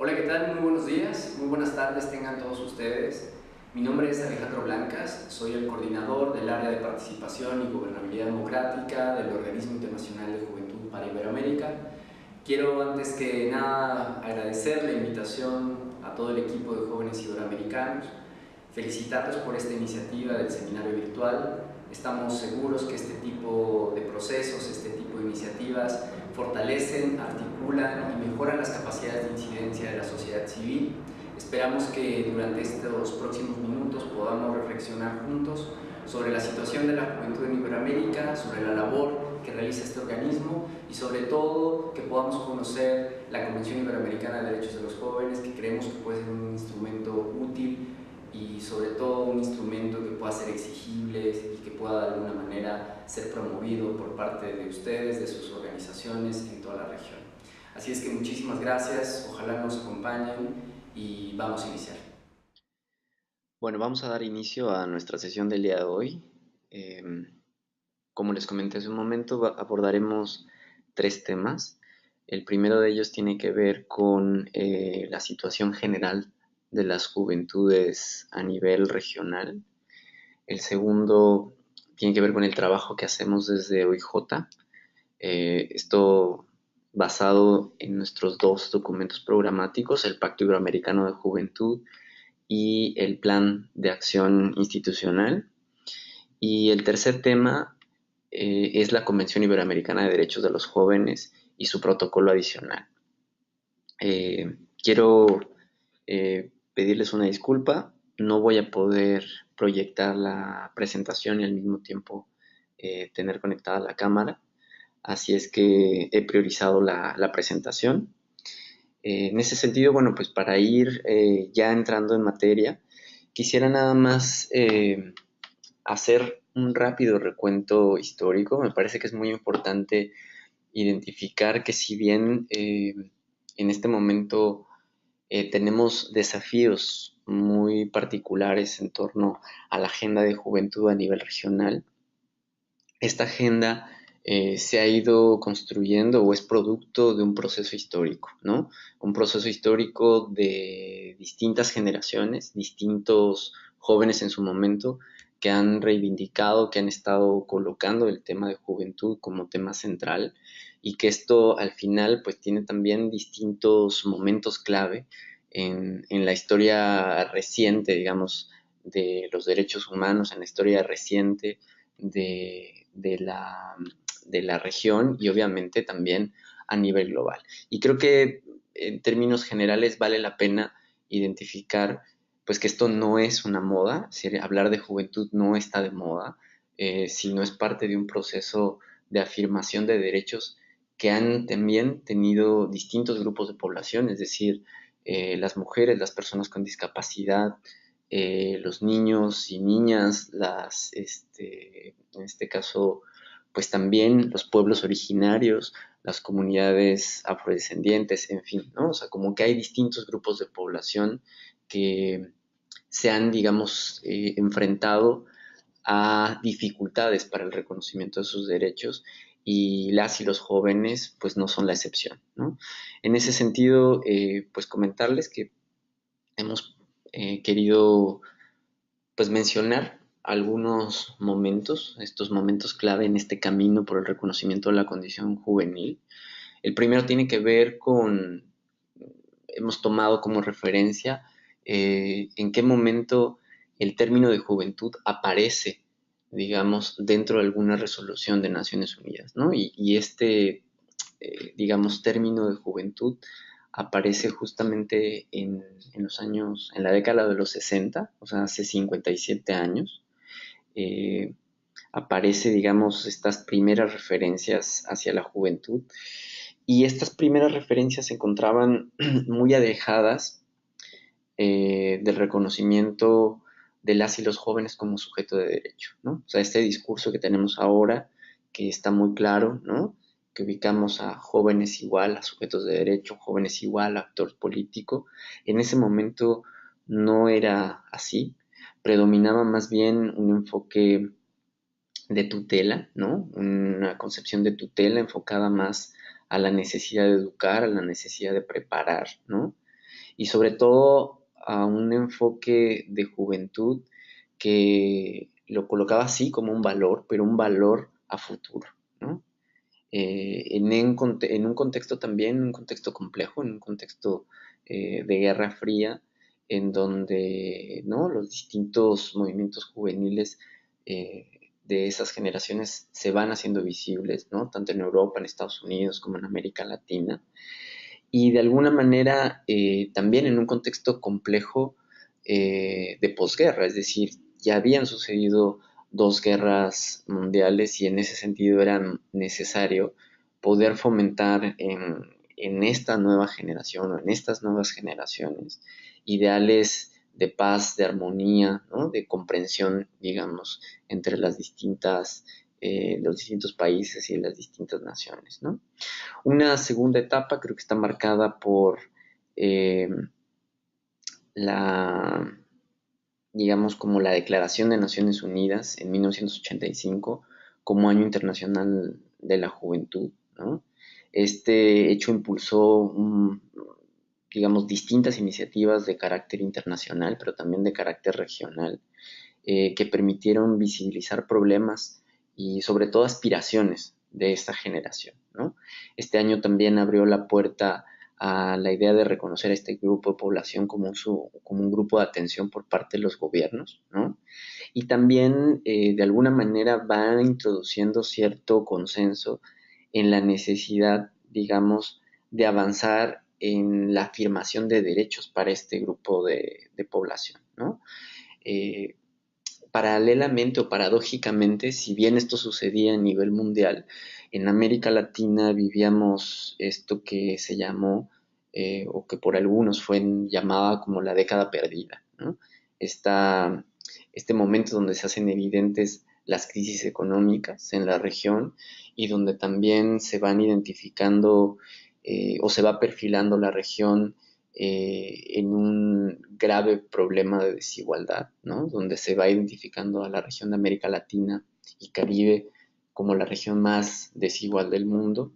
Hola, ¿qué tal? Muy buenos días, muy buenas tardes tengan todos ustedes. Mi nombre es Alejandro Blancas, soy el coordinador del área de participación y gobernabilidad democrática del Organismo Internacional de Juventud para Iberoamérica. Quiero antes que nada agradecer la invitación a todo el equipo de jóvenes iberoamericanos, felicitarlos por esta iniciativa del seminario virtual. Estamos seguros que este tipo de procesos, este tipo de iniciativas fortalecen, articulan y mejoran las capacidades de incidencia de la sociedad civil. Esperamos que durante estos próximos minutos podamos reflexionar juntos sobre la situación de la juventud en Iberoamérica, sobre la labor que realiza este organismo y sobre todo que podamos conocer la Convención Iberoamericana de Derechos de los Jóvenes, que creemos que puede ser un instrumento útil y sobre todo un instrumento que pueda ser exigible y que pueda de alguna manera ser promovido por parte de ustedes, de sus organizaciones en toda la región. Así es que muchísimas gracias, ojalá nos acompañen y vamos a iniciar. Bueno, vamos a dar inicio a nuestra sesión del día de hoy. Em, Como les comenté hace un momento, abordaremos tres temas. El primero de ellos tiene que ver con la situación general de las juventudes a nivel regional. El segundo tiene que ver con el trabajo que hacemos desde OIJ. Esto basado en nuestros dos documentos programáticos, el Pacto Iberoamericano de Juventud y el Plan de Acción Institucional. Y el tercer tema es la Convención Iberoamericana de Derechos de los Jóvenes y su protocolo adicional. Quiero pedirles una disculpa, no voy a poder proyectar la presentación y al mismo tiempo tener conectada la cámara, así es que he priorizado la presentación. En ese sentido, bueno, pues para ir ya entrando en materia, quisiera nada más hacer un rápido recuento histórico. Me parece que es muy importante identificar que si bien en este momento tenemos desafíos muy particulares en torno a la agenda de juventud a nivel regional, esta agenda se ha ido construyendo o es producto de un proceso histórico, ¿no? Un proceso histórico de distintas generaciones, distintos jóvenes en su momento, que han reivindicado, que han estado colocando el tema de juventud como tema central y que esto al final pues tiene también distintos momentos clave en la historia reciente, digamos, de los derechos humanos, en la historia reciente de la región y obviamente también a nivel global. Y creo que en términos generales vale la pena identificar pues que esto no es una moda, si hablar de juventud no está de moda, sino es parte de un proceso de afirmación de derechos que han también tenido distintos grupos de población, es decir, las mujeres, las personas con discapacidad, los niños y niñas, en este caso, pues también los pueblos originarios, las comunidades afrodescendientes, en fin, ¿no? O sea, como que hay distintos grupos de población que se han, digamos, enfrentado a dificultades para el reconocimiento de sus derechos y las y los jóvenes pues no son la excepción, ¿no? En ese sentido, pues comentarles que hemos querido pues mencionar algunos momentos, estos momentos clave en este camino por el reconocimiento de la condición juvenil. El primero tiene que ver con, hemos tomado como referencia en qué momento el término de juventud aparece, digamos, dentro de alguna resolución de Naciones Unidas, ¿no? Y este, digamos, término de juventud aparece justamente en los años, en la década de los 60, o sea, hace 57 años. Eh, Aparece, digamos, estas primeras referencias hacia la juventud. Y estas primeras referencias se encontraban muy alejadas del reconocimiento de las y los jóvenes como sujeto de derecho, ¿no? O sea, este discurso que tenemos ahora, que está muy claro, ¿no? Que ubicamos a jóvenes igual a sujetos de derecho, jóvenes igual a actor político, en ese momento no era así, predominaba más bien un enfoque de tutela, ¿no? Una concepción de tutela enfocada más a la necesidad de educar, a la necesidad de preparar, ¿no? y sobre todo a un enfoque de juventud que lo colocaba así como un valor, pero un valor a futuro, ¿no? En un contexto también, un contexto complejo, en un contexto de Guerra Fría, en donde, ¿no?, los distintos movimientos juveniles de esas generaciones se van haciendo visibles, ¿no?, tanto en Europa, en Estados Unidos, como en América Latina, y de alguna manera también en un contexto complejo de posguerra, es decir, ya habían sucedido dos guerras mundiales y en ese sentido era necesario poder fomentar en esta nueva generación o en estas nuevas generaciones ideales de paz, de armonía, ¿no?, de comprensión, digamos, entre los distintos países y las distintas naciones, ¿no? Una segunda etapa creo que está marcada por eh, la, digamos, como la Declaración de Naciones Unidas en 1985 como Año Internacional de la Juventud, ¿no? Este hecho impulsó, digamos, distintas iniciativas de carácter internacional, pero también de carácter regional, que permitieron visibilizar problemas y sobre todo aspiraciones de esta generación, ¿no? Este año también abrió la puerta a la idea de reconocer a este grupo de población como un grupo de atención por parte de los gobiernos, ¿no? Y también de alguna manera va introduciendo cierto consenso en la necesidad, digamos, de avanzar en la afirmación de derechos para este grupo de población, ¿no? Eh, Paralelamente o paradójicamente, si bien esto sucedía a nivel mundial, en América Latina vivíamos esto que se llamó, o que por algunos fue llamada como la década perdida, ¿no? Esta, este momento donde se hacen evidentes las crisis económicas en la región y donde también se van identificando o se va perfilando la región en un grave problema de desigualdad, ¿no?, donde se va identificando a la región de América Latina y Caribe como la región más desigual del mundo.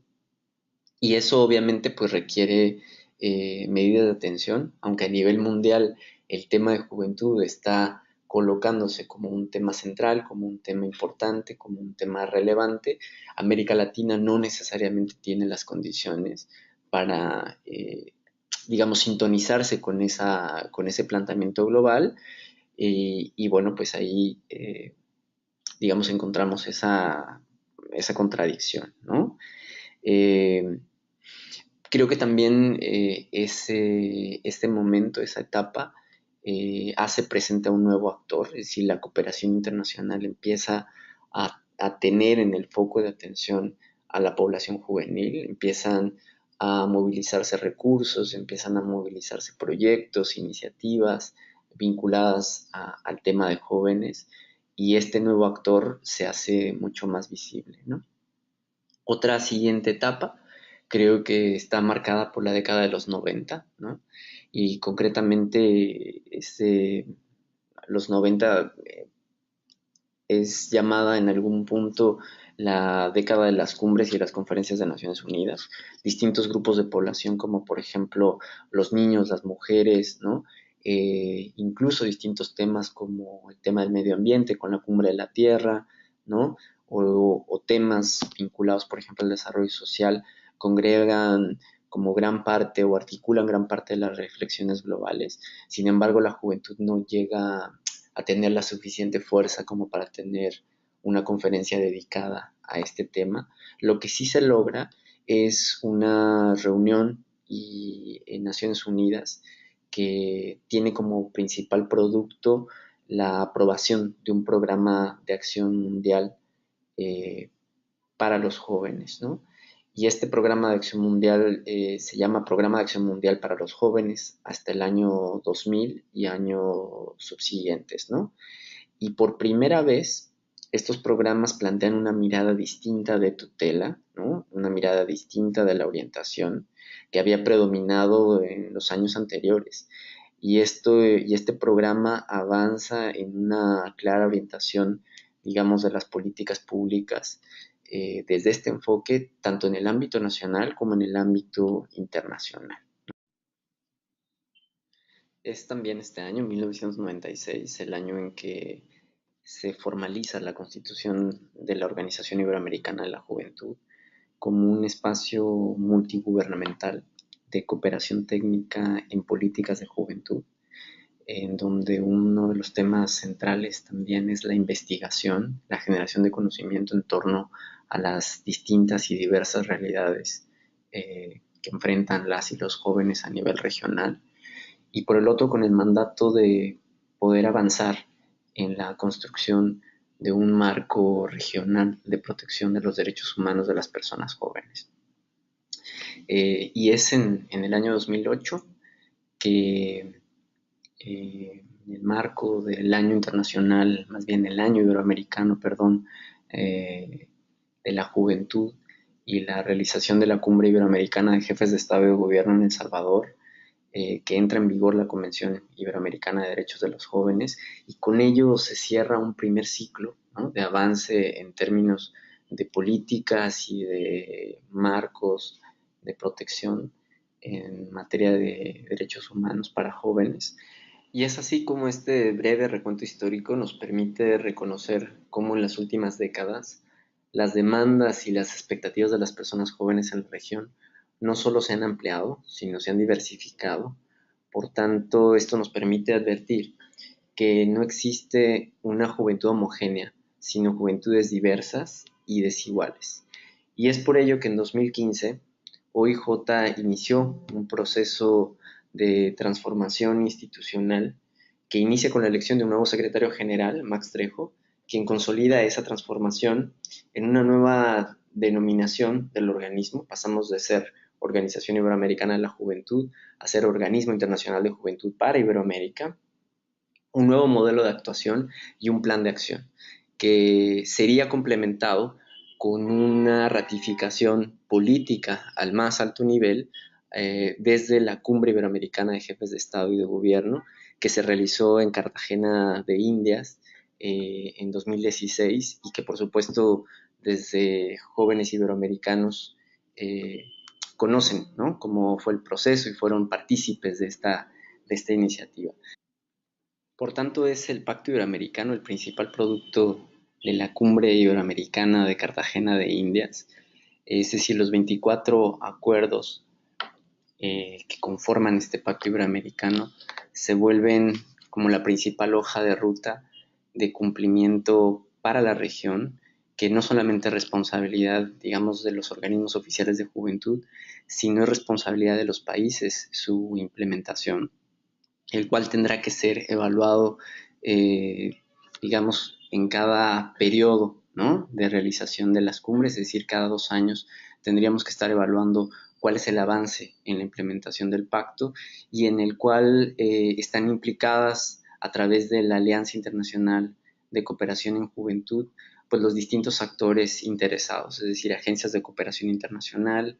Y eso obviamente pues requiere medidas de atención, aunque a nivel mundial el tema de juventud está colocándose como un tema central, como un tema importante, como un tema relevante. América Latina no necesariamente tiene las condiciones para, digamos, sintonizarse con ese planteamiento global y bueno, pues ahí, digamos, encontramos esa contradicción, ¿no? Eh, Creo que también este momento, esa etapa, hace presente a un nuevo actor, es decir, la cooperación internacional empieza a tener en el foco de atención a la población juvenil, empiezan a movilizarse recursos, empiezan a movilizarse proyectos, iniciativas vinculadas al tema de jóvenes y este nuevo actor se hace mucho más visible, ¿no? Otra siguiente etapa creo que está marcada por la década de los 90, ¿no? Y concretamente los 90 es llamada en algún punto la década de las cumbres y las conferencias de Naciones Unidas. Distintos grupos de población como por ejemplo los niños, las mujeres, ¿no? Incluso distintos temas como el tema del medio ambiente con la cumbre de la tierra, ¿no? O temas vinculados por ejemplo al desarrollo social congregan como gran parte o articulan gran parte de las reflexiones globales. Sin embargo, la juventud no llega a tener la suficiente fuerza como para tener una conferencia dedicada a este tema. Lo que sí se logra es una reunión en Naciones Unidas que tiene como principal producto la aprobación de un programa de acción mundial eh, para los jóvenes, ¿no? Y este programa de acción mundial se llama Programa de Acción Mundial para los Jóvenes hasta el año 2000 y años subsiguientes, ¿no? Y por primera vez, estos programas plantean una mirada distinta de tutela, ¿no? Una mirada distinta de la orientación que había predominado en los años anteriores. Y este programa avanza en una clara orientación, digamos, de las políticas públicas desde este enfoque, tanto en el ámbito nacional como en el ámbito internacional. Es también este año, 1996, el año en que se formaliza la constitución de la Organización Iberoamericana de la Juventud como un espacio multigubernamental de cooperación técnica en políticas de juventud, en donde uno de los temas centrales también es la investigación, la generación de conocimiento en torno a las distintas y diversas realidades que enfrentan las y los jóvenes a nivel regional, y por el otro con el mandato de poder avanzar en la construcción de un marco regional de protección de los derechos humanos de las personas jóvenes. Y es en el año 2008 que en el marco del año internacional, más bien el año iberoamericano, perdón, de la juventud y la realización de la Cumbre Iberoamericana de Jefes de Estado y de Gobierno en El Salvador, que entra en vigor la Convención Iberoamericana de Derechos de los Jóvenes, y con ello se cierra un primer ciclo, ¿no?, de avance en términos de políticas y de marcos de protección en materia de derechos humanos para jóvenes. Y es así como este breve recuento histórico nos permite reconocer cómo en las últimas décadas las demandas y las expectativas de las personas jóvenes en la región no solo se han ampliado, sino se han diversificado. Por tanto, esto nos permite advertir que no existe una juventud homogénea, sino juventudes diversas y desiguales. Y es por ello que en 2015 OIJ inició un proceso de transformación institucional que inicia con la elección de un nuevo secretario general, Max Trejo, quien consolida esa transformación en una nueva denominación del organismo. Pasamos de ser Organización Iberoamericana de la Juventud a ser Organismo Internacional de Juventud para Iberoamérica, un nuevo modelo de actuación y un plan de acción que sería complementado con una ratificación política al más alto nivel desde la Cumbre Iberoamericana de Jefes de Estado y de Gobierno que se realizó en Cartagena de Indias en 2016, y que por supuesto desde jóvenes iberoamericanos conocen, ¿no?, cómo fue el proceso y fueron partícipes de esta iniciativa. Por tanto, es el Pacto Iberoamericano el principal producto de la Cumbre Iberoamericana de Cartagena de Indias. Es decir, los 24 acuerdos que conforman este Pacto Iberoamericano se vuelven como la principal hoja de ruta de cumplimiento para la región, que no solamente es responsabilidad, digamos, de los organismos oficiales de juventud, sino es responsabilidad de los países su implementación, el cual tendrá que ser evaluado, digamos, en cada periodo, ¿no?, de realización de las cumbres, es decir, cada 2 años tendríamos que estar evaluando cuál es el avance en la implementación del pacto, y en el cual están implicadas a través de la Alianza Internacional de Cooperación en Juventud, pues los distintos actores interesados, es decir, agencias de cooperación internacional,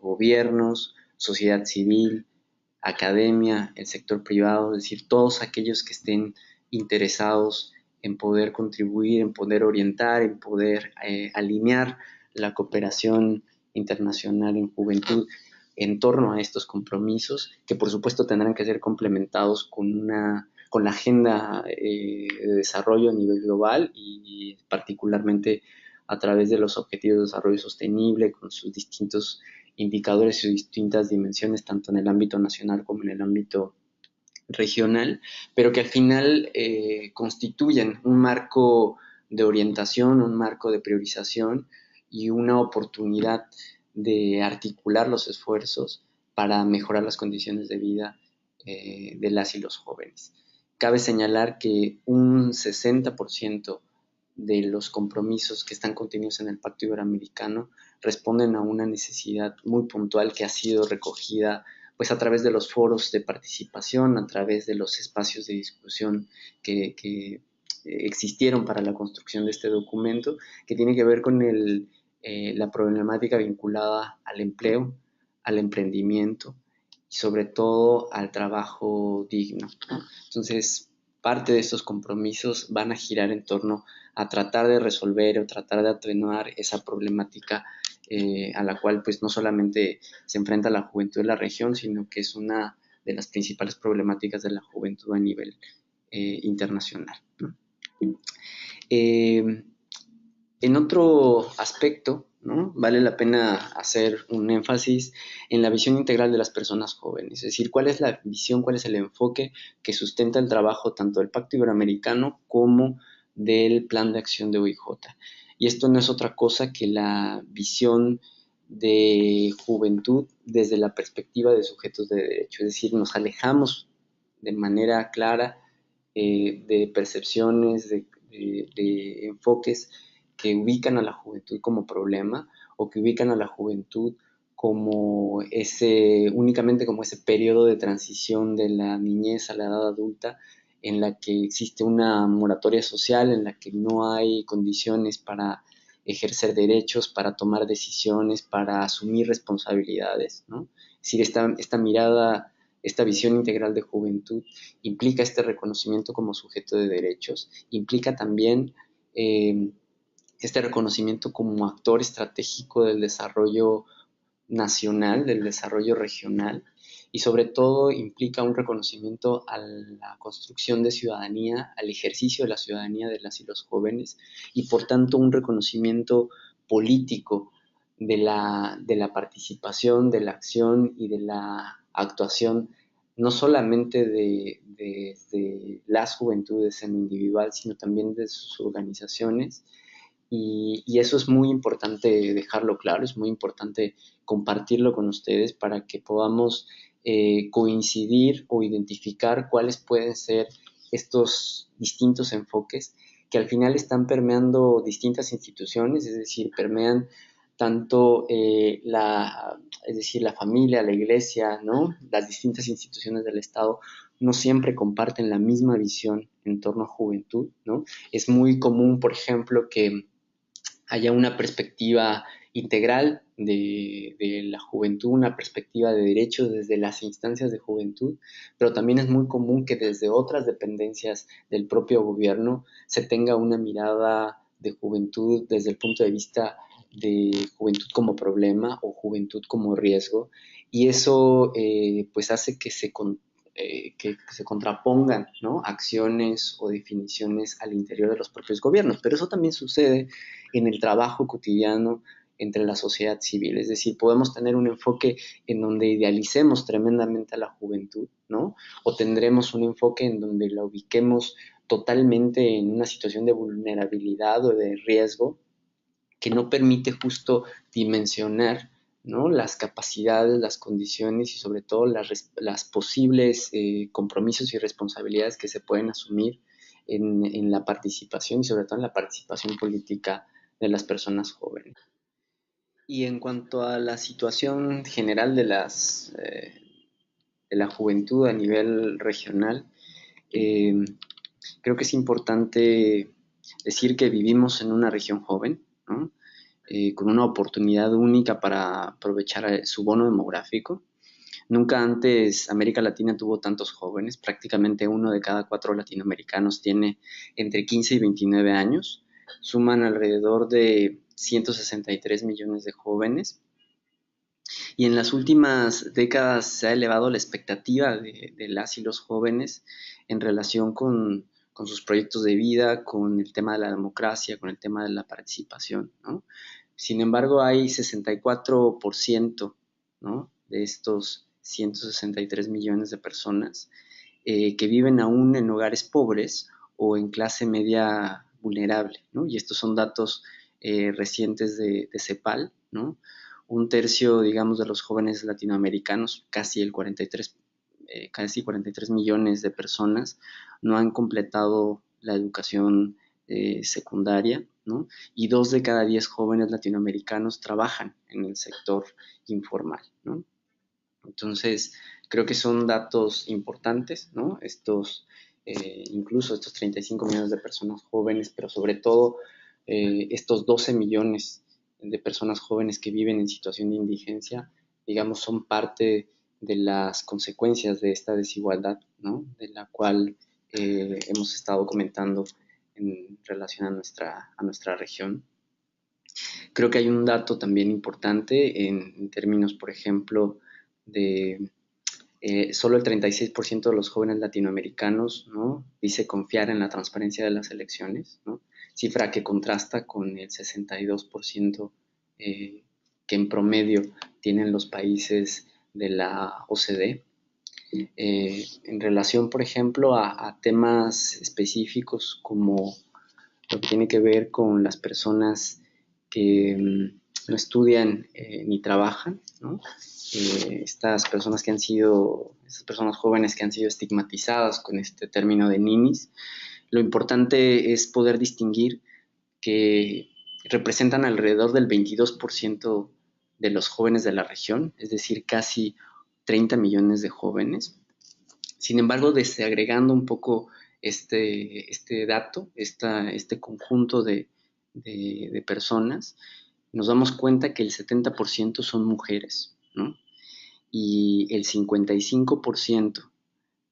gobiernos, sociedad civil, academia, el sector privado, es decir, todos aquellos que estén interesados en poder contribuir, en poder orientar, en poder alinear la cooperación internacional en juventud en torno a estos compromisos, que por supuesto tendrán que ser complementados con la agenda de desarrollo a nivel global, y particularmente a través de los objetivos de desarrollo sostenible, con sus distintos indicadores y distintas dimensiones, tanto en el ámbito nacional como en el ámbito regional, pero que al final constituyen un marco de orientación, un marco de priorización y una oportunidad de articular los esfuerzos para mejorar las condiciones de vida de las y los jóvenes. Cabe señalar que un 60% de los compromisos que están contenidos en el Pacto Iberoamericano responden a una necesidad muy puntual que ha sido recogida pues a través de los foros de participación, a través de los espacios de discusión que existieron para la construcción de este documento, que tiene que ver con la problemática vinculada al empleo, al emprendimiento y sobre todo al trabajo digno, ¿no? Entonces, parte de estos compromisos van a girar en torno a tratar de resolver o tratar de atenuar esa problemática a la cual pues no solamente se enfrenta la juventud de la región, sino que es una de las principales problemáticas de la juventud a nivel internacional, ¿no? En otro aspecto, ¿no? Vale la pena hacer un énfasis en la visión integral de las personas jóvenes, es decir, cuál es la visión, cuál es el enfoque que sustenta el trabajo tanto del Pacto Iberoamericano como del Plan de Acción de OIJ. Y esto no es otra cosa que la visión de juventud desde la perspectiva de sujetos de derecho, es decir, nos alejamos de manera clara de percepciones, de enfoques que ubican a la juventud como problema o que ubican a la juventud como únicamente como ese periodo de transición de la niñez a la edad adulta en la que existe una moratoria social, en la que no hay condiciones para ejercer derechos, para tomar decisiones, para asumir responsabilidades, ¿no? Es decir, esta mirada, esta visión integral de juventud implica este reconocimiento como sujeto de derechos, implica también este reconocimiento como actor estratégico del desarrollo nacional, del desarrollo regional, y sobre todo implica un reconocimiento a la construcción de ciudadanía, al ejercicio de la ciudadanía de las y los jóvenes, y por tanto un reconocimiento político de la participación, de la acción y de la actuación, no solamente de las juventudes en lo individual, sino también de sus organizaciones. Y eso es muy importante dejarlo claro, es muy importante compartirlo con ustedes para que podamos coincidir o identificar cuáles pueden ser estos distintos enfoques que al final están permeando distintas instituciones, es decir, permean tanto es decir, la familia, la iglesia, ¿no? Las distintas instituciones del Estado no siempre comparten la misma visión en torno a juventud, ¿no? Es muy común, por ejemplo, que haya una perspectiva integral de la juventud, una perspectiva de derechos desde las instancias de juventud, pero también es muy común que desde otras dependencias del propio gobierno se tenga una mirada de juventud desde el punto de vista de juventud como problema o juventud como riesgo, y eso pues hace que se contrapongan, ¿no? Acciones o definiciones al interior de los propios gobiernos, pero eso también sucede en el trabajo cotidiano entre la sociedad civil. Es decir, podemos tener un enfoque en donde idealicemos tremendamente a la juventud, ¿no? O tendremos un enfoque en donde la ubiquemos totalmente en una situación de vulnerabilidad o de riesgo que no permite justo dimensionar, ¿no? Las capacidades, las condiciones y sobre todo las posibles compromisos y responsabilidades que se pueden asumir en la participación y sobre todo en la participación política de las personas jóvenes. Y en cuanto a la situación general de la juventud a nivel regional, eh, creo que es importante decir que vivimos en una región joven, ¿no? Con una oportunidad única para aprovechar su bono demográfico. Nunca antes América Latina tuvo tantos jóvenes, prácticamente 1 de cada 4 latinoamericanos tiene entre 15 y 29 años, suman alrededor de 163 millones de jóvenes y en las últimas décadas se ha elevado la expectativa de las y los jóvenes en relación con sus proyectos de vida, con el tema de la democracia, con el tema de la participación, ¿no? Sin embargo, hay 64%, ¿no? De estos 163 millones de personas que viven aún en hogares pobres o en clase media vulnerable, ¿no? Y estos son datos recientes de CEPAL, ¿no? Un tercio, digamos, de los jóvenes latinoamericanos, casi 43 millones de personas, no han completado la educación secundaria, ¿no? Y 2 de cada 10 jóvenes latinoamericanos trabajan en el sector informal, ¿no? Entonces, creo que son datos importantes, ¿no? Incluso estos 35 millones de personas jóvenes, pero sobre todo estos 12 millones de personas jóvenes que viven en situación de indigencia, digamos, son parte de las consecuencias de esta desigualdad, ¿no? De la cual hemos estado comentando en relación a nuestra región. Creo que hay un dato también importante en términos, por ejemplo, de Solo el 36% de los jóvenes latinoamericanos, ¿no?, dice confiar en la transparencia de las elecciones, ¿no?, cifra que contrasta con el 62% que en promedio tienen los países de la OCDE. En relación, por ejemplo, a temas específicos como lo que tiene que ver con las personas que no estudian ni trabajan, ¿no? Estas personas jóvenes que han sido estigmatizadas con este término de ninis, lo importante es poder distinguir que representan alrededor del 22% de los jóvenes de la región, es decir, casi 30 millones de jóvenes. Sin embargo, desagregando un poco este dato, este conjunto de personas, nos damos cuenta que el 70% son mujeres, ¿no? Y el 55%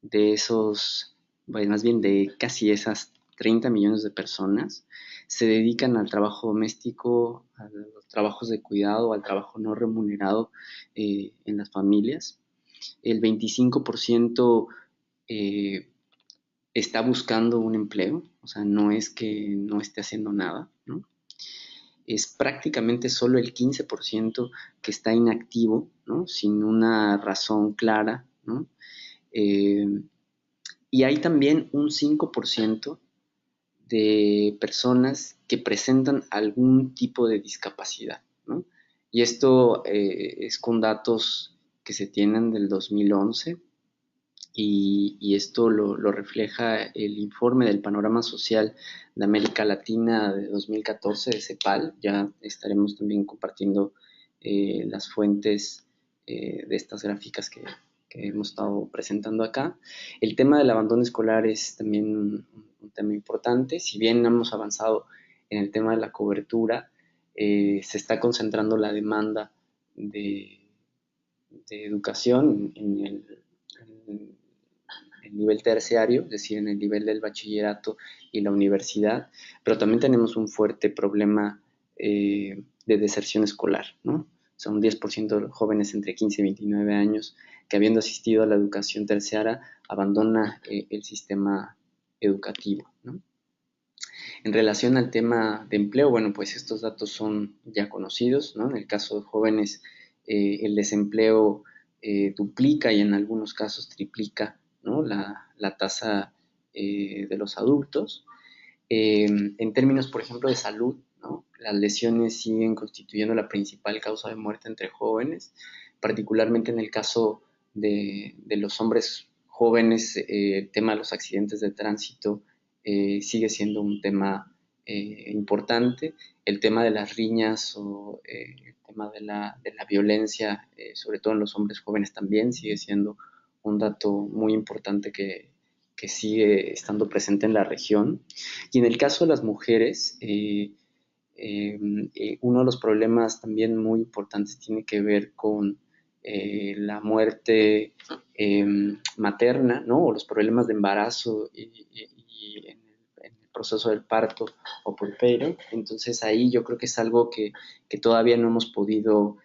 de esos, más bien de casi esas 30 millones de personas, se dedican al trabajo doméstico, a los trabajos de cuidado, al trabajo no remunerado en las familias. El 25% está buscando un empleo, o sea, no es que no esté haciendo nada, ¿no? Es prácticamente solo el 15% que está inactivo, ¿no?, sin una razón clara, ¿no? Y hay también un 5% de personas que presentan algún tipo de discapacidad, ¿no? Y esto es con datos que se tienen del 2011, y esto lo refleja el informe del Panorama Social de América Latina de 2014 de CEPAL. Ya estaremos también compartiendo las fuentes de estas gráficas que hemos estado presentando acá. El tema del abandono escolar es también un tema importante. Si bien hemos avanzado en el tema de la cobertura, se está concentrando la demanda de educación en el nivel terciario, es decir, en el nivel del bachillerato y la universidad, pero también tenemos un fuerte problema de deserción escolar, ¿no? Son un 10% de los jóvenes entre 15 y 29 años que, habiendo asistido a la educación terciaria, abandona el sistema educativo, ¿no? En relación al tema de empleo, bueno, pues estos datos son ya conocidos, ¿no? En el caso de jóvenes, el desempleo duplica y en algunos casos triplica, ¿no?, la tasa de los adultos. En términos, por ejemplo, de salud, ¿no?, las lesiones siguen constituyendo la principal causa de muerte entre jóvenes, particularmente en el caso de los hombres jóvenes. El tema de los accidentes de tránsito sigue siendo un tema importante. El tema de las riñas o el tema de la violencia, sobre todo en los hombres jóvenes, también sigue siendo un dato muy importante que sigue estando presente en la región. Y en el caso de las mujeres, uno de los problemas también muy importantes tiene que ver con la muerte materna, ¿no?, o los problemas de embarazo y en el proceso del parto o puerperio. Entonces ahí yo creo que es algo que todavía no hemos podido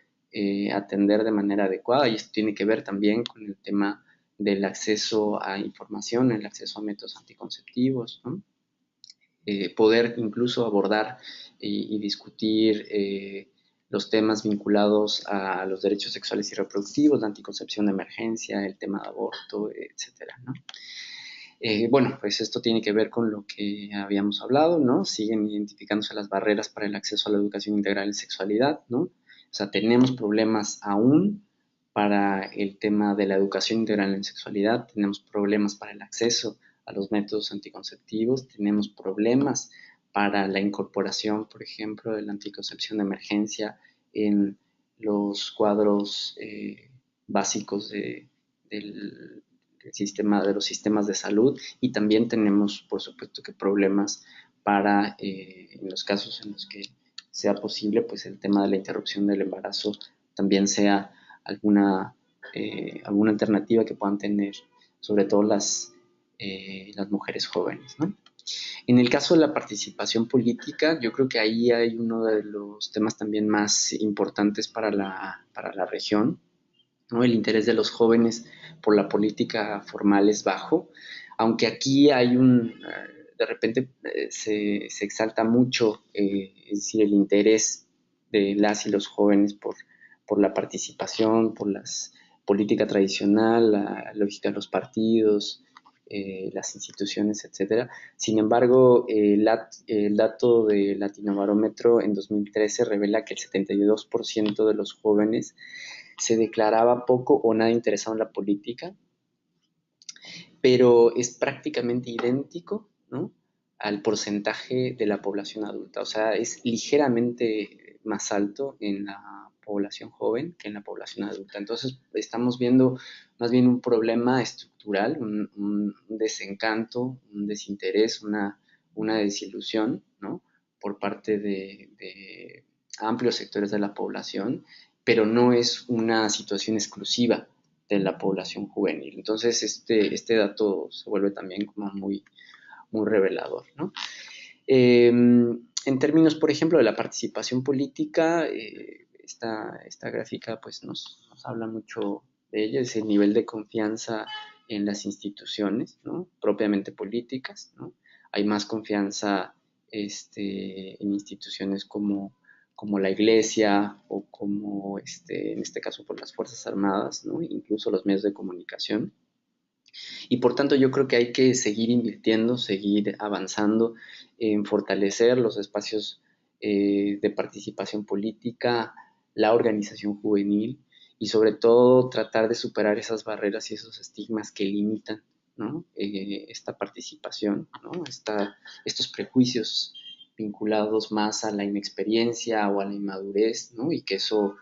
atender de manera adecuada, y esto tiene que ver también con el tema del acceso a información, el acceso a métodos anticonceptivos, ¿no? Poder incluso abordar y discutir los temas vinculados a los derechos sexuales y reproductivos, la anticoncepción de emergencia, el tema de aborto, etcétera, ¿no? Bueno, pues esto tiene que ver con lo que habíamos hablado, ¿no? Siguen identificándose las barreras para el acceso a la educación integral en sexualidad, ¿no? O sea, tenemos problemas aún para el tema de la educación integral en sexualidad, tenemos problemas para el acceso a los métodos anticonceptivos, tenemos problemas para la incorporación, por ejemplo, de la anticoncepción de emergencia en los cuadros básicos del sistema, de los sistemas de salud, y también tenemos, por supuesto, que problemas para, en los casos en los que sea posible, pues el tema de la interrupción del embarazo también sea alguna alternativa que puedan tener, sobre todo las mujeres jóvenes, ¿no? En el caso de la participación política, yo creo que ahí hay uno de los temas también más importantes para la región. ¿no? El interés de los jóvenes por la política formal es bajo, aunque aquí hay de repente se exalta mucho, es decir, el interés de las y los jóvenes por la participación, por la política tradicional, la lógica de los partidos, las instituciones, etcétera. Sin embargo, el dato de Latinobarómetro en 2013 revela que el 72% de los jóvenes se declaraba poco o nada interesado en la política, pero es prácticamente idéntico, ¿no?, al porcentaje de la población adulta. O sea, es ligeramente más alto en la población joven que en la población adulta. Entonces, estamos viendo más bien un problema estructural, un desencanto, un desinterés, una desilusión, ¿no?, por parte de amplios sectores de la población, pero no es una situación exclusiva de la población juvenil. Entonces, este dato se vuelve también como muy revelador, ¿no? En términos, por ejemplo, de la participación política, esta gráfica pues nos habla mucho de ello, es el nivel de confianza en las instituciones, ¿no?, propiamente políticas, ¿no? Hay más confianza en instituciones como la iglesia o como, en este caso, por las Fuerzas Armadas, ¿no?, incluso los medios de comunicación. Y por tanto yo creo que hay que seguir invirtiendo, seguir avanzando en fortalecer los espacios de participación política, la organización juvenil y sobre todo tratar de superar esas barreras y esos estigmas que limitan, ¿no?, esta participación, ¿no?, estos prejuicios vinculados más a la inexperiencia o a la inmadurez, ¿no?, y que eso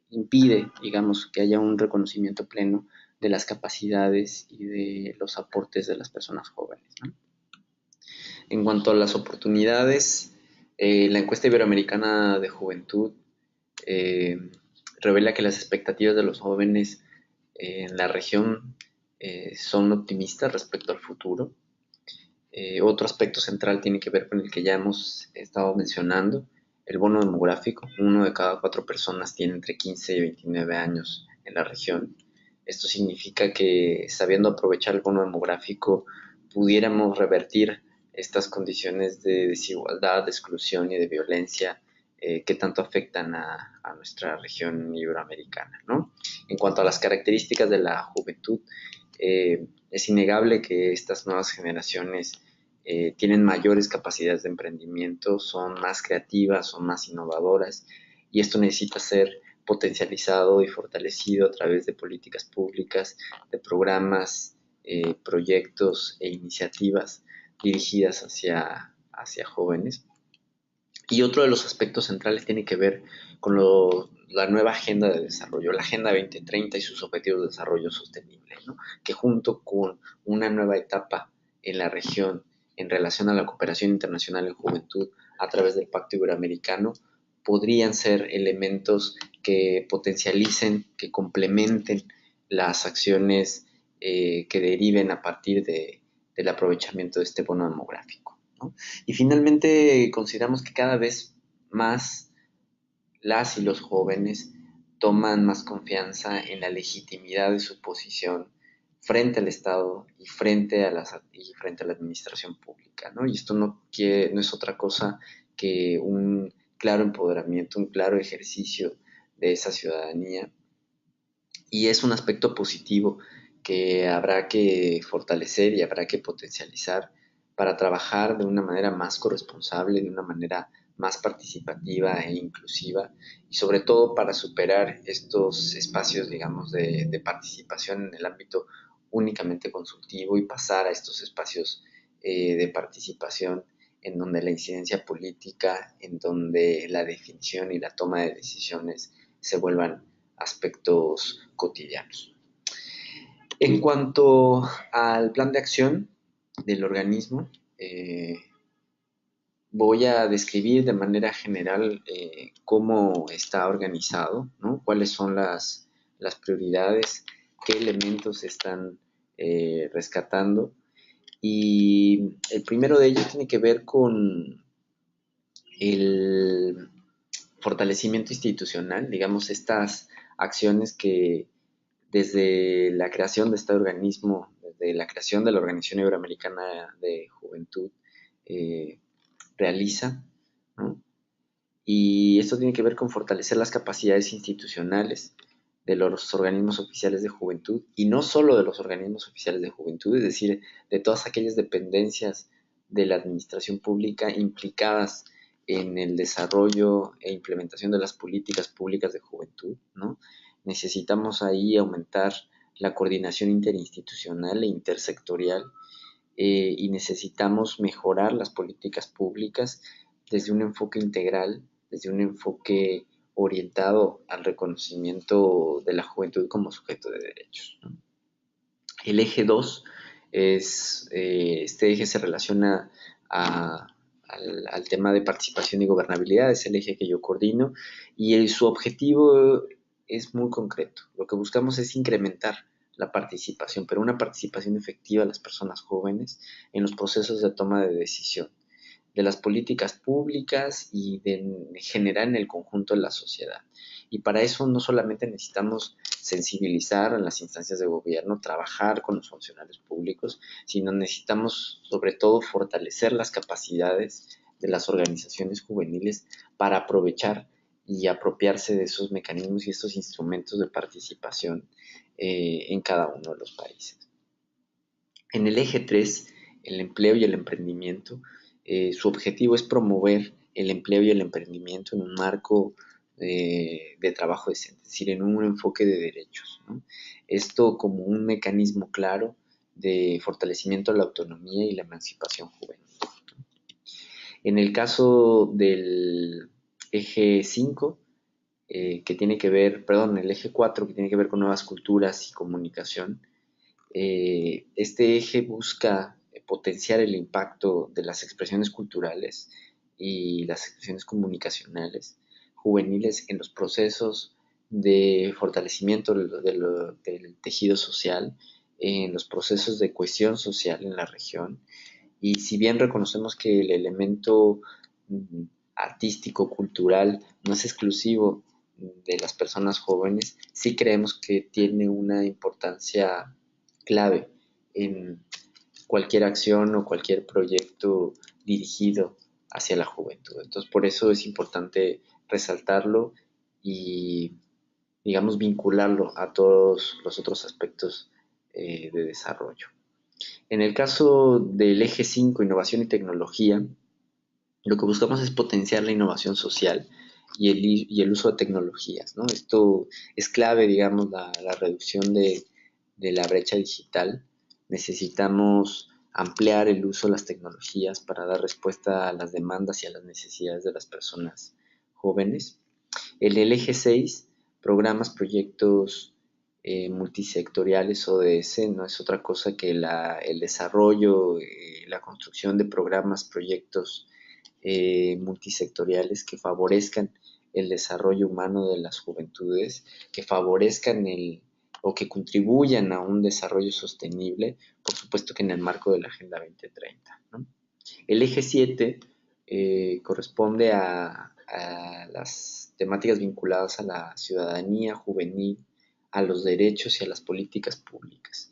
impide, digamos, que haya un reconocimiento pleno de las capacidades y de los aportes de las personas jóvenes, ¿no? En cuanto a las oportunidades, la encuesta iberoamericana de juventud eh, revela que las expectativas de los jóvenes en la región son optimistas respecto al futuro. Otro aspecto central tiene que ver con el que ya hemos estado mencionando, el bono demográfico. 1 de cada 4 personas tiene entre 15 y 29 años en la región. Esto significa que, sabiendo aprovechar el bono demográfico, pudiéramos revertir estas condiciones de desigualdad, de exclusión y de violencia que tanto afectan a nuestra región iberoamericana, ¿no? En cuanto a las características de la juventud, es innegable que estas nuevas generaciones tienen mayores capacidades de emprendimiento, son más creativas, son más innovadoras, y esto necesita ser potencializado y fortalecido a través de políticas públicas, de programas, proyectos e iniciativas dirigidas hacia jóvenes. Y otro de los aspectos centrales tiene que ver con la nueva agenda de desarrollo, la Agenda 2030 y sus objetivos de desarrollo sostenible, ¿no?, que junto con una nueva etapa en la región en relación a la cooperación internacional en juventud a través del Pacto Iberoamericano, podrían ser elementos que potencialicen, que complementen las acciones que deriven a partir del aprovechamiento de este bono demográfico, ¿no? Y finalmente consideramos que cada vez más las y los jóvenes toman más confianza en la legitimidad de su posición frente al Estado y frente a la administración pública, ¿no? Y esto no es otra cosa que un claro empoderamiento, un claro ejercicio de esa ciudadanía, y es un aspecto positivo que habrá que fortalecer y habrá que potencializar para trabajar de una manera más corresponsable, de una manera más participativa e inclusiva, y sobre todo para superar estos espacios, digamos, de participación en el ámbito únicamente consultivo y pasar a estos espacios de participación en donde la incidencia política, en donde la definición y la toma de decisiones se vuelvan aspectos cotidianos. En cuanto al plan de acción del organismo, voy a describir de manera general cómo está organizado, ¿no?, cuáles son las prioridades, qué elementos están rescatando. Y el primero de ellos tiene que ver con el fortalecimiento institucional, digamos, estas acciones que desde la creación de este organismo, desde la creación de la Organización Iberoamericana de Juventud, realiza, ¿no? Y esto tiene que ver con fortalecer las capacidades institucionales de los organismos oficiales de juventud, y no solo de los organismos oficiales de juventud, es decir, de todas aquellas dependencias de la administración pública implicadas en el desarrollo e implementación de las políticas públicas de juventud, ¿no? Necesitamos ahí aumentar la coordinación interinstitucional e intersectorial, y necesitamos mejorar las políticas públicas desde un enfoque integral, desde un enfoque orientado al reconocimiento de la juventud como sujeto de derechos, ¿no? El eje 2 este eje se relaciona al tema de participación y gobernabilidad, es el eje que yo coordino, y su objetivo es muy concreto. Lo que buscamos es incrementar la participación, pero una participación efectiva de las personas jóvenes en los procesos de toma de decisión, de las políticas públicas y de generar en el conjunto de la sociedad. Y para eso no solamente necesitamos sensibilizar en las instancias de gobierno, trabajar con los funcionarios públicos, sino necesitamos sobre todo fortalecer las capacidades de las organizaciones juveniles para aprovechar y apropiarse de esos mecanismos y estos instrumentos de participación en cada uno de los países. En el eje 3, el empleo y el emprendimiento, su objetivo es promover el empleo y el emprendimiento en un marco de trabajo decente, es decir, en un enfoque de derechos, ¿no? Esto como un mecanismo claro de fortalecimiento de la autonomía y la emancipación juvenil. En el caso del eje 5, que tiene que ver, perdón, el eje 4, que tiene que ver con nuevas culturas y comunicación, este eje busca potenciar el impacto de las expresiones culturales y las expresiones comunicacionales juveniles en los procesos de fortalecimiento del tejido social, en los procesos de cohesión social en la región. Y si bien reconocemos que el elemento artístico, cultural, no es exclusivo de las personas jóvenes, sí creemos que tiene una importancia clave en cualquier acción o cualquier proyecto dirigido hacia la juventud. Entonces, por eso es importante resaltarlo y, digamos, vincularlo a todos los otros aspectos de desarrollo. En el caso del eje 5, innovación y tecnología, lo que buscamos es potenciar la innovación social y el uso de tecnologías, ¿no? Esto es clave, digamos, la reducción de la brecha digital. Necesitamos ampliar el uso de las tecnologías para dar respuesta a las demandas y a las necesidades de las personas jóvenes. En el eje 6, programas, proyectos multisectoriales ODS, no es otra cosa que el desarrollo, la construcción de programas, proyectos multisectoriales que favorezcan el desarrollo humano de las juventudes, que favorezcan o que contribuyan a un desarrollo sostenible, por supuesto que en el marco de la Agenda 2030, ¿no? El eje 7 corresponde a las temáticas vinculadas a la ciudadanía juvenil, a los derechos y a las políticas públicas.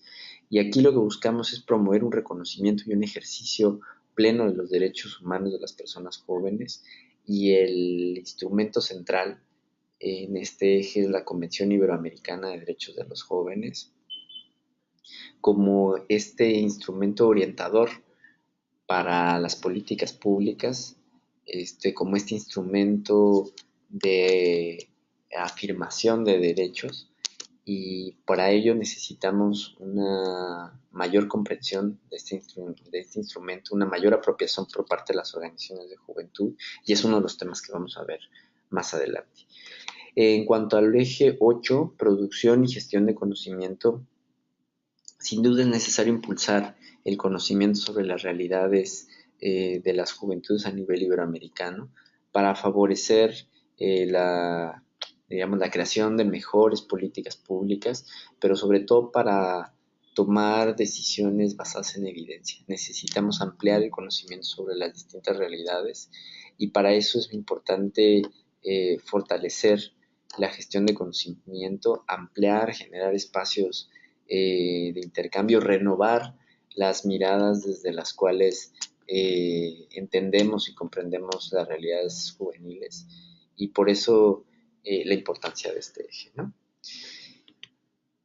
Y aquí lo que buscamos es promover un reconocimiento y un ejercicio pleno de los derechos humanos de las personas jóvenes, y el instrumento central en este eje es la Convención Iberoamericana de Derechos de los Jóvenes, como este instrumento orientador para las políticas públicas, como este instrumento de afirmación de derechos, y para ello necesitamos una mayor comprensión de este instrumento, una mayor apropiación por parte de las organizaciones de juventud, y es uno de los temas que vamos a ver más adelante. En cuanto al eje 8, producción y gestión de conocimiento, sin duda es necesario impulsar el conocimiento sobre las realidades de las juventudes a nivel iberoamericano para favorecer la creación de mejores políticas públicas, pero sobre todo para tomar decisiones basadas en evidencia. Necesitamos ampliar el conocimiento sobre las distintas realidades, y para eso es importante fortalecer la gestión de conocimiento, ampliar, generar espacios de intercambio, renovar las miradas desde las cuales entendemos y comprendemos las realidades juveniles, y por eso la importancia de este eje, ¿no?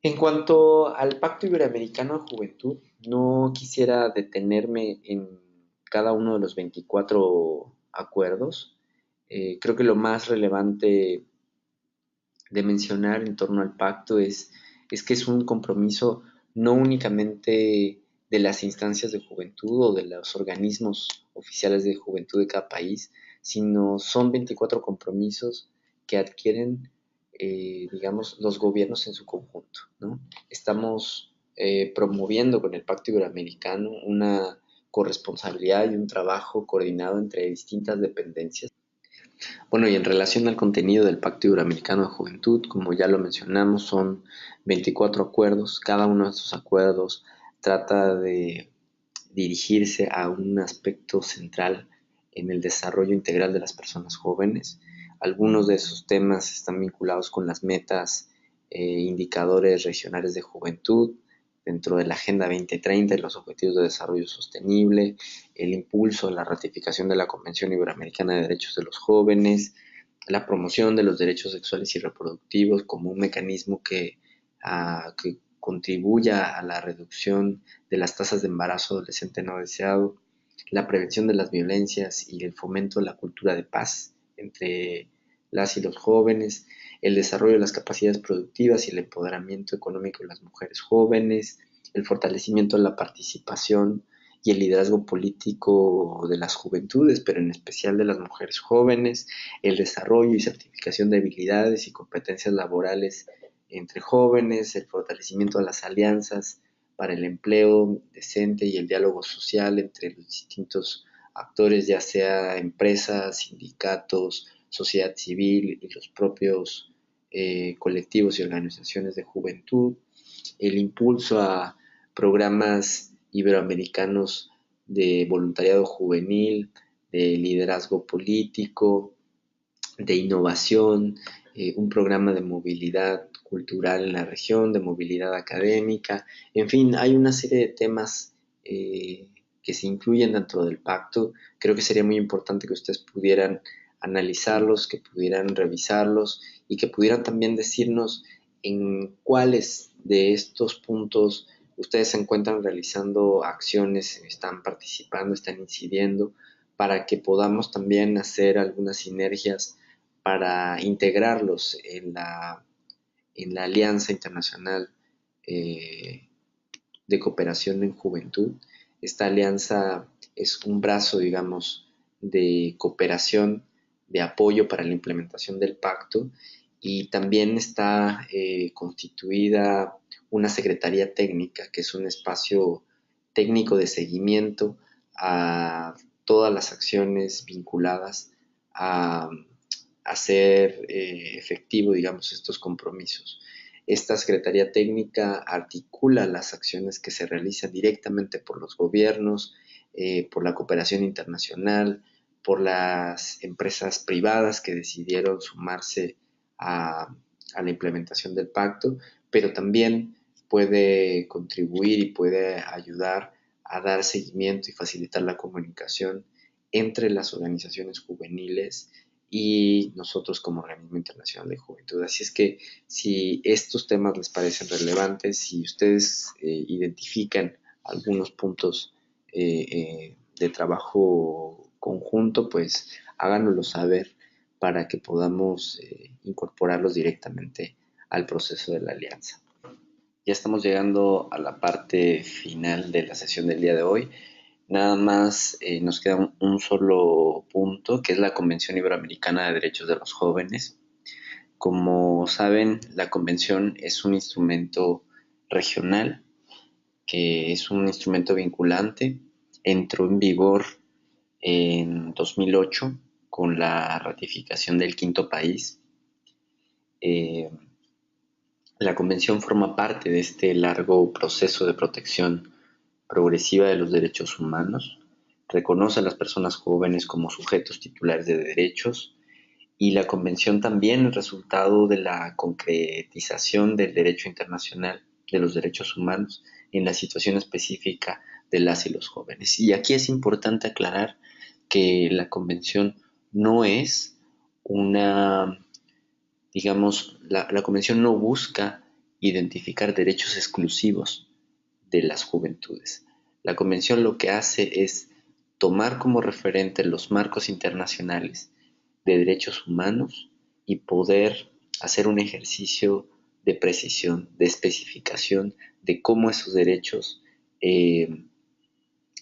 En cuanto al Pacto Iberoamericano de Juventud, no quisiera detenerme en cada uno de los 24 acuerdos. Creo que lo más relevante de mencionar en torno al pacto es que es un compromiso no únicamente de las instancias de juventud o de los organismos oficiales de juventud de cada país, sino son 24 compromisos que adquieren, digamos, los gobiernos en su conjunto, ¿no? Estamos promoviendo con el Pacto Iberoamericano una corresponsabilidad y un trabajo coordinado entre distintas dependencias. Bueno, y en relación al contenido del Pacto Iberoamericano de Juventud, como ya lo mencionamos, son 24 acuerdos. Cada uno de estos acuerdos trata de dirigirse a un aspecto central en el desarrollo integral de las personas jóvenes. Algunos de esos temas están vinculados con las metas indicadores regionales de juventud dentro de la Agenda 2030 y los Objetivos de Desarrollo Sostenible, el impulso a la ratificación de la Convención Iberoamericana de Derechos de los Jóvenes, la promoción de los derechos sexuales y reproductivos como un mecanismo que contribuya a la reducción de las tasas de embarazo adolescente no deseado, la prevención de las violencias y el fomento de la cultura de paz entre las y los jóvenes, el desarrollo de las capacidades productivas y el empoderamiento económico de las mujeres jóvenes, el fortalecimiento de la participación y el liderazgo político de las juventudes, pero en especial de las mujeres jóvenes, el desarrollo y certificación de habilidades y competencias laborales entre jóvenes, el fortalecimiento de las alianzas para el empleo decente y el diálogo social entre los distintos actores, ya sea empresas, sindicatos, sociedad civil y los propios colectivos y organizaciones de juventud, el impulso a programas iberoamericanos de voluntariado juvenil, de liderazgo político, de innovación, un programa de movilidad cultural en la región, de movilidad académica, en fin, hay una serie de temas que se incluyen dentro del pacto. Creo que sería muy importante que ustedes pudieran analizarlos, que pudieran revisarlos y que pudieran también decirnos en cuáles de estos puntos ustedes se encuentran realizando acciones, están participando, están incidiendo, para que podamos también hacer algunas sinergias para integrarlos en la Alianza Internacional de Cooperación en Juventud. Esta alianza es un brazo, digamos, de cooperación, de apoyo para la implementación del pacto, y también está constituida una secretaría técnica, que es un espacio técnico de seguimiento a todas las acciones vinculadas a hacer efectivo, digamos, estos compromisos. Esta Secretaría Técnica articula las acciones que se realizan directamente por los gobiernos, por la cooperación internacional, por las empresas privadas que decidieron sumarse a la implementación del pacto, pero también puede contribuir y puede ayudar a dar seguimiento y facilitar la comunicación entre las organizaciones juveniles y nosotros como organismo internacional de juventud. Así es que si estos temas les parecen relevantes, si ustedes identifican algunos puntos de trabajo conjunto, pues háganoslo saber para que podamos incorporarlos directamente al proceso de la alianza. Ya estamos llegando a la parte final de la sesión del día de hoy. Nada más nos queda un solo punto, que es la Convención Iberoamericana de Derechos de los Jóvenes. Como saben, la convención es un instrumento regional, que es un instrumento vinculante. Entró en vigor en 2008 con la ratificación del quinto país. La convención forma parte de este largo proceso de protección progresiva de los derechos humanos. Reconoce a las personas jóvenes como sujetos titulares de derechos y la Convención también es resultado de la concretización del derecho internacional de los derechos humanos en la situación específica de las y los jóvenes. Y aquí es importante aclarar que la Convención no es una, digamos, la Convención no busca identificar derechos exclusivos de las juventudes. La Convención lo que hace es tomar como referente los marcos internacionales de derechos humanos y poder hacer un ejercicio de precisión, de especificación de cómo esos derechos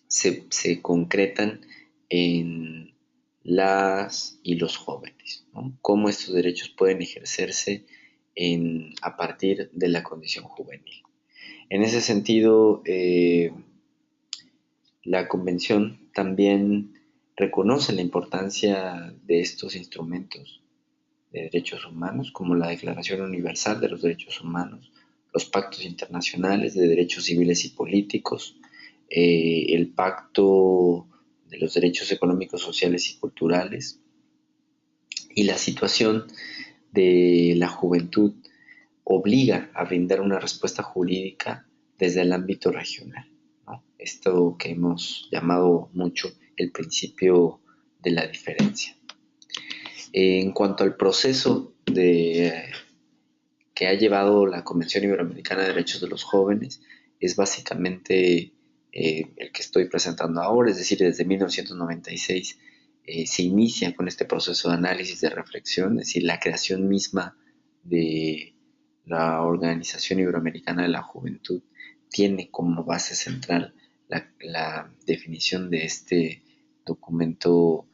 se concretan en las y los jóvenes, ¿no? Cómo estos derechos pueden ejercerse a partir de la condición juvenil. En ese sentido, la Convención también reconoce la importancia de estos instrumentos de derechos humanos, como la Declaración Universal de los Derechos Humanos, los pactos internacionales de derechos civiles y políticos, el Pacto de los Derechos Económicos, Sociales y Culturales, y la situación de la juventud obliga a brindar una respuesta jurídica desde el ámbito regional, ¿no? Esto que hemos llamado mucho el principio de la diferencia. En cuanto al proceso que ha llevado la Convención Iberoamericana de Derechos de los Jóvenes, es básicamente el que estoy presentando ahora, es decir, desde 1996 se inicia con este proceso de análisis, de reflexión, es decir, la creación misma de la Organización Iberoamericana de la Juventud tiene como base central la definición de este documento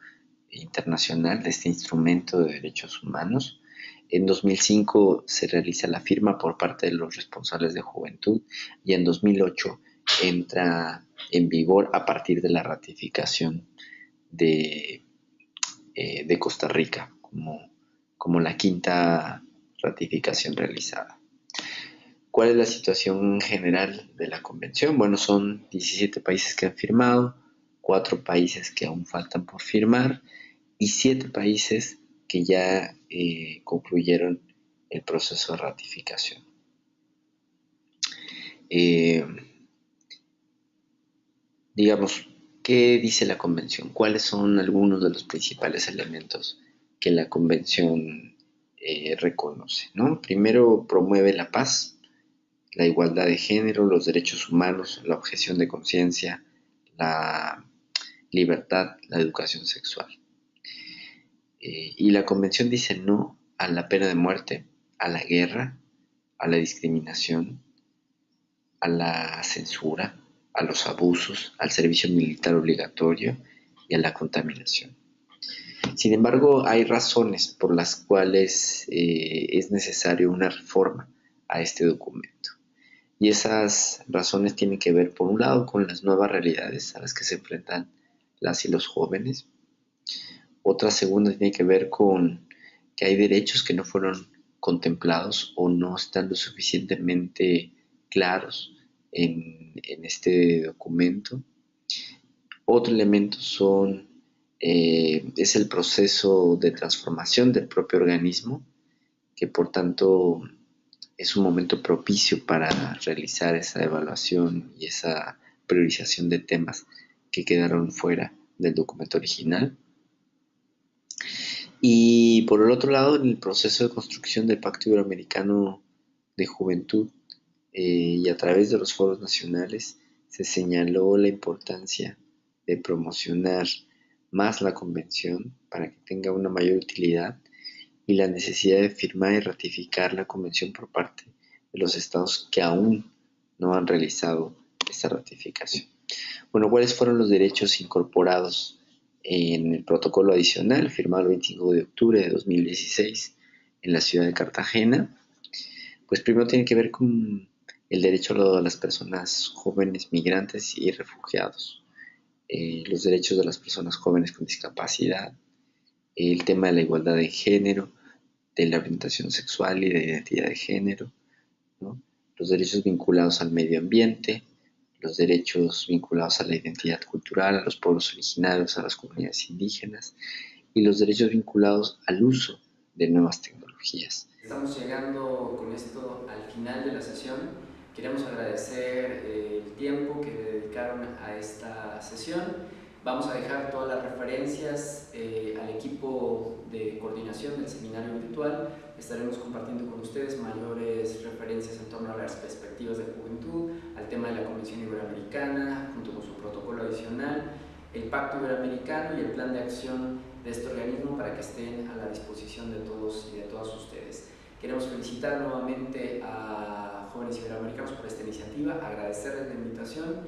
internacional, de este instrumento de derechos humanos. En 2005 se realiza la firma por parte de los responsables de juventud y en 2008 entra en vigor a partir de la ratificación de Costa Rica como la quinta ratificación realizada. ¿Cuál es la situación general de la convención? Bueno, son 17 países que han firmado, 4 países que aún faltan por firmar y 7 países que ya concluyeron el proceso de ratificación. Digamos, ¿qué dice la convención? ¿Cuáles son algunos de los principales elementos que la convención reconoce, ¿no? Primero, promueve la paz, la igualdad de género, los derechos humanos, la objeción de conciencia, la libertad, la educación sexual. Y la convención dice no a la pena de muerte, a la guerra, a la discriminación, a la censura, a los abusos, al servicio militar obligatorio y a la contaminación. Sin embargo, hay razones por las cuales es necesario una reforma a este documento. Y esas razones tienen que ver, por un lado, con las nuevas realidades a las que se enfrentan las y los jóvenes. Otra segunda tiene que ver con que hay derechos que no fueron contemplados o no están lo suficientemente claros en este documento. Otro elemento es el proceso de transformación del propio organismo, que por tanto es un momento propicio para realizar esa evaluación y esa priorización de temas que quedaron fuera del documento original. Y por el otro lado, en el proceso de construcción del Pacto Iberoamericano de Juventud y a través de los foros nacionales, se señaló la importancia de promocionar más la convención para que tenga una mayor utilidad y la necesidad de firmar y ratificar la convención por parte de los estados que aún no han realizado esta ratificación. Bueno, ¿cuáles fueron los derechos incorporados en el protocolo adicional firmado el 25 de octubre de 2016 en la ciudad de Cartagena? Pues primero tiene que ver con el derecho a las personas jóvenes, migrantes y refugiados, los derechos de las personas jóvenes con discapacidad, el tema de la igualdad de género, de la orientación sexual y de identidad de género, ¿no? Los derechos vinculados al medio ambiente, los derechos vinculados a la identidad cultural, a los pueblos originarios, a las comunidades indígenas y los derechos vinculados al uso de nuevas tecnologías. Estamos llegando con esto al final de la sesión. Queremos agradecer el tiempo que dedicaron a esta sesión. Vamos a dejar todas las referencias al equipo de coordinación del seminario virtual. Estaremos compartiendo con ustedes mayores referencias en torno a las perspectivas de juventud, al tema de la Convención Iberoamericana, junto con su protocolo adicional, el Pacto Iberoamericano y el plan de acción de este organismo para que estén a la disposición de todos y de todas ustedes. Queremos felicitar nuevamente a Jóvenes Iberoamericanos por esta iniciativa, agradecerles la invitación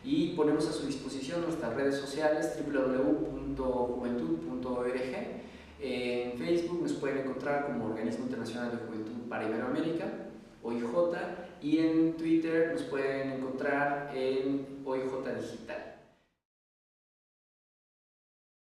y ponemos a su disposición nuestras redes sociales www.juventud.org. En Facebook nos pueden encontrar como Organismo Internacional de Juventud para Iberoamérica, OIJ, y en Twitter nos pueden encontrar en OIJ Digital.